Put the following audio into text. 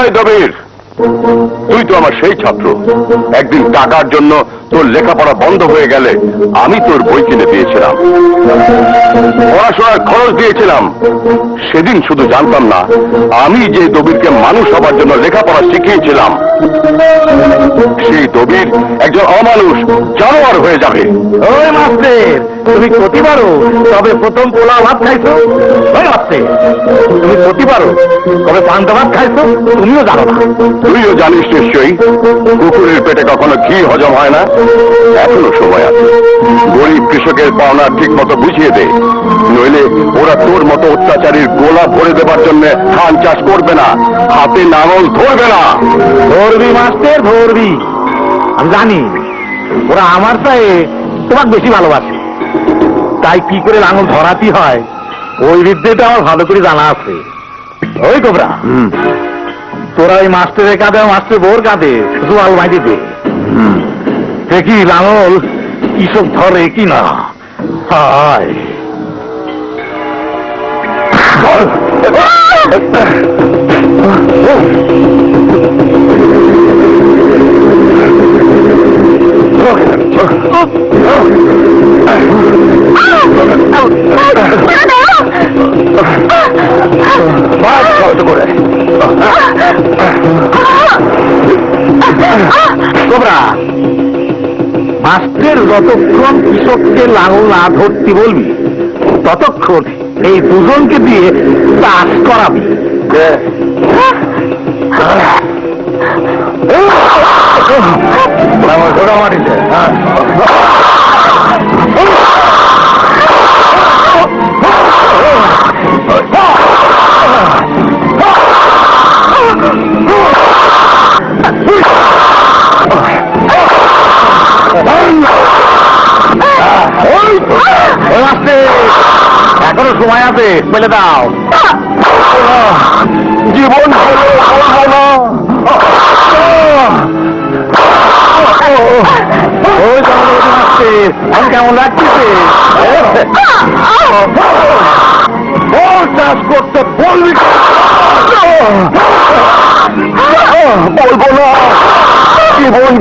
এই দবির, তুই তো আমার সেই ছাত্র। একদিন টাকার জন্য তোর লেখাপড়া বন্ধ হয়ে গেলে আমি তোর বই কিনে দিয়েছিলাম, পড়াশোনার খরচ দিয়েছিলাম। সেদিন শুধু জানতাম না আমি যে দবিরকে মানুষ হবার জন্য লেখাপড়া শিখিয়েছিলাম, সেই দবির একজন অমানুষ জানোয়ার হয়ে যাবে। ওই মাস্টার, তুমি ক্ষতি পারো, তবে প্রথম পোলা ভাত খাইছো। ওই মাস্টার, তুমি ক্ষতি পারো, তবে পান্তা ভাত খাইছো তুমিও জানো না। তুইও জানিস নিশ্চয়ই কুকুরের পেটে কখনো ঘি হজম হয় না। এখনো সময় আছে, গরিব কৃষকের পাওনা ঠিক মতো বুঝিয়ে দে, নইলে ওরা তোর মতো অত্যাচারীর গোলা ভরে দেবার জন্য ধান চাষ করবে না, হাতে নাঙল ধরবে না। ধরবি মাস্টার, ধরবি। আমি জানি ওরা আমার চাই তোমাকে বেশি ভালোবাসে, তাই কি করে লাঙল ধরাতে হয় ওই বিদ্যেটা আমার ভালো করে জানা আছে। ওই কোবরা, তোরা ওই মাস্টারের কাঁধে মাস্টার বোর কাঁধে জোয়াল মাইতে দে, দেখি লাঙল কৃষক ধরে কি না। হায় কোবরা, মাস্টার যতক্ষণ কৃষককে লাঙল না ধরতে বলবি ততক্ষণ এই দুজনকে দিয়ে চাষ করাবি। মাটিতে এখনো সময় আছে, বলে দাও। জীবন আমি কেমন লাগছে? চাষ করতে বলবি? বলবো না, জীবন